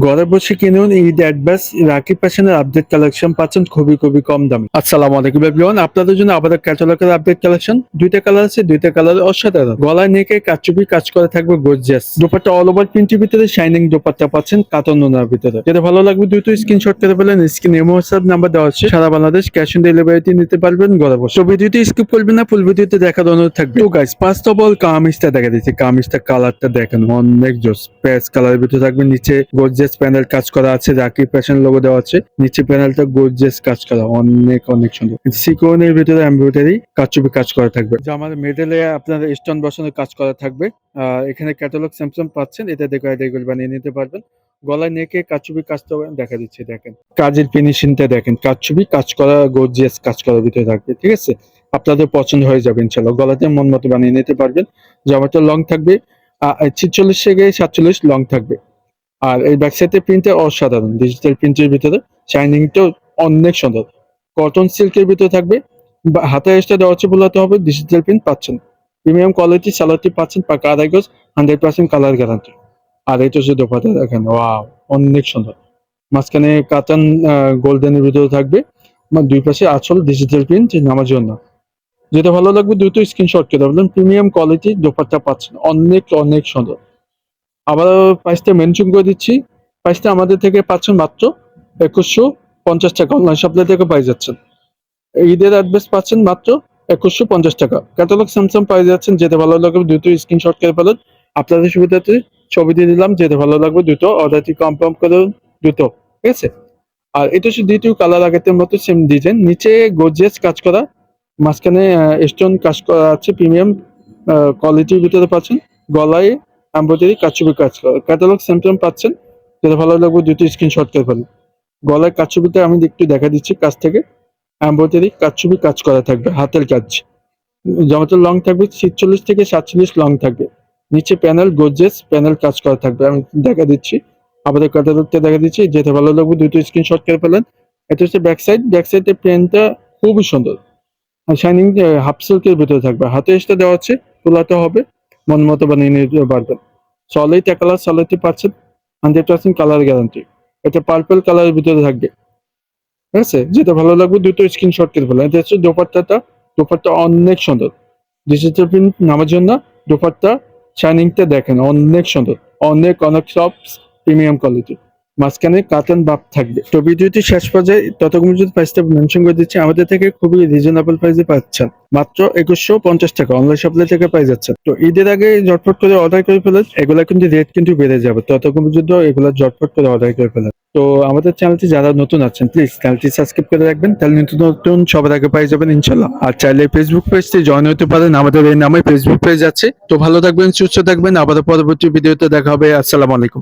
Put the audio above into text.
ঘরে বসে কিনুন ঈদ অ্যাডভান্স রাখি ফ্যাশনের আপডেট কালেকশন পাচ্ছেন খুবই কম দামে। আসসালামু আলাইকুম এভরিওয়ান, আপনাদের জন্য আবার ক্যাটালগের আপডেট কালেকশন। দুইটা কালার আছে, দুইটা কালার অসাধারণ। গলায় নেকে কাচুপি কাজ করা থাকবে গর্জিয়াস। দুপাট্টা অল ওভার প্রিন্টের ভিতরে শাইনিং দুপাট্টা পাচ্ছেন কাতান ওনার ভিতরে। যেটা ভালো লাগবে দ্রুত স্ক্রিনশট করে ফেলেন। স্ক্রিনে ইমো হোয়াটসঅ্যাপ নাম্বার দেওয়া আছে, সারা বাংলাদেশ ক্যাশ অন ডেলিভারিতে নিতে পারবেন ঘরে বসে। তো ভিডিওটি স্কিপ করবেন না, ফুল ভিডিওতে দেখার অনুরোধ থাকবে। তো গাইস, ফার্স্ট অফ অল কামিজটা দেখা দিচ্ছি। কামিজটা কালারটা দেখেন, অনেক জোস। প্যাচ কালারের ভিতরে থাকবে, নিচে গর্জিয়াস প্যানেল কাজ করা আছে, রাকি ফ্যাশন লোগো দেওয়া আছে। নিচে প্যানেলটা গর্জিয়াস কাজ করা, অনেক সুন্দর। সিকোয়েন্সের ভিতরে এমব্রয়ডারি কাচুপি কাজ করা থাকবে। জামার মিডলে আপনার স্টোন বসানোর কাজ করা থাকবে। এখানে ক্যাটালগ স্যামসাং পাচ্ছেন, এটা দেখে এগুলো বানিয়ে নিতে পারবেন। গলায় নেকে কাচুপি কাজটা দেখা দিচ্ছে, দেখেন কাজের ফিনিশিংটা দেখেন। কাচুপি কাজ করা গর্জিয়াস কাজ করার ভিতরে থাকবে, ঠিক আছে। আপনাদের পছন্দ হয়ে যাবে ইনশাল্লাহ। গলাতে মন মতো বানিয়ে নিতে পারবেন। জামাটা লং থাকবে 46 থেকে 47 লং থাকবে। আর এই ব্যাক সাইডের প্রিন্টটা অসাধারণ, ডিজিটাল প্রিন্টের ভিতরে শাইনিংটাও অনেক সুন্দর। কটন সিল্কের ভিতরে থাকবে, হাতে এক্সট্রা দেওয়া হচ্ছে বলাতে হবে। ডিজিটাল প্রিন্ট পাচ্ছেন, প্রিমিয়াম কোয়ালিটি সালোয়ারটি পাচ্ছেন পাকা আড়াই গজ, 100% কালার গ্যারান্টি। আর এটা হচ্ছে দোপাটা, দেখেন ওয়াও, অনেক সুন্দর। মাঝখানে কাতান গোল্ডেনের ভিতরে থাকবে। দুই পাশে আঁচল ডিজিটাল প্রিন্ট নামার জন্য। যেটা ভালো লাগবে দ্রুত স্ক্রিনশট করে দেবেন। প্রিমিয়াম কোয়ালিটি দোপাট্টা পাচ্ছেন, অনেক সুন্দর। আবার প্রাইসটা মেনশন করে দিচ্ছি। প্রাইসটা আমাদের থেকে পাচ্ছেন মাত্র 2150 টাকা। অনলাইন সাপ্লাই থেকে পাই যাচ্ছেন। ঈদের অ্যাডভান্স পাচ্ছেন মাত্র 2150 টাকা। ক্যাটালগ স্যামসাং পাই যাচ্ছেন। যেটা ভালো লাগবে দ্রুত স্ক্রিনশট করে ফেলেন। আপনাদের সুবিধাতে ছবি দিয়ে দিলাম। যেটা ভালো লাগবে দ্রুত অর্ডারটি কনফার্ম করে দ্রুত, ঠিক আছে। আর এটা হচ্ছে দ্বিতীয় কালার, আগের মতো সেম ডিজাইন। নিচে গর্জিয়াস কাজ করা, মাঝখানে স্টোন কাজ করা আছে, প্রিমিয়াম কোয়ালিটির ভিতরে পাচ্ছেন। গলায় এমব্রয়ডারি কাচুপি কাজ করা। ক্যাটালগ স্যামসাং পাচ্ছেন। যেটা ভালো লাগবে দ্রুত স্ক্রিনশট করে ফেলেন। গলায় কাচুপিটা আমি একটু দেখা দিচ্ছি কাছ থেকে। এমব্রয়ডারি কাচুপি কাজ করা থাকবে, হাতের কাজ। জামাটার লং থাকবে 46 থেকে 47 লং থাকবে। নিচে প্যানেল গর্জিয়াস প্যানেল কাজ করা থাকবে, আমি দেখা দিচ্ছি। আমাদের ক্যাটালগটা দেখা দিচ্ছি। যেটা ভালো লাগবে দুটো স্ক্রিনশট করে ফেলেন। এটা হচ্ছে ব্যাক সাইড। ব্যাক সাইডের প্যান্টটা খুবই সুন্দর, আর শাইনিং হাফ সিল্কের ভিতরে থাকবে। হাতে এসটা দেওয়া হচ্ছে, তোলাতে হবে, মন মতো বানিয়ে নিতে পারবেন। সলিড কালার সলিডটি পাচ্ছেন, 100% কালার গ্যারান্টি। এটা পার্পল কালারের ভিতরে থাকবে, ঠিক আছে। যেটা ভালো লাগবে দুটো স্ক্রিনশট করে ফেলেন। এটা হচ্ছে দোপাট্টাটা। দোপাট্টা অনেক সুন্দর, ডিজিটাল প্রিন্ট নামার জন্য। দোপাট্টা শাইনিংটা দেখেন, অনেক সুন্দর, অনেক সফট, প্রিমিয়াম কোয়ালিটি। মাঝখানে কাটান বাপ থাকবে। তো ভিডিওটি শেষ পর্যায়ে ততক্ষণ যদি প্রাইসটা মেনশন করে দিচ্ছি। আমাদের থেকে খুবই রিজনেবল প্রাইসে পাচ্ছেন, মাত্র 2150 টাকা। অনলাইন সাপ্লাই থেকে পাই যাচ্ছেন। তো ঈদের আগে ঝটপট করে অর্ডার করে ফেলেন। এগুলা কিন্তু রেট কিন্তু বেড়ে যাবে, ততক্ষণ পর্যন্ত এগুলা ঝটপট করে অর্ডার করে ফেলেন। তো আমাদের চ্যানেলটি যারা নতুন আছেন, প্লিজ চ্যানেলটি সাবস্ক্রাইব করে রাখবেন, তাহলে নতুন সবার আগে পাই যাবেন ইনশাল্লাহ। আর চাইলে ফেসবুক পেজটি জয়েন হতে পারেন, আমাদের এই নামে ফেসবুক পেজ আছে। তো ভালো থাকবেন, সুস্থ থাকবেন। আবার পরবর্তী ভিডিওতে দেখা হবে। আসসালামু আলাইকুম।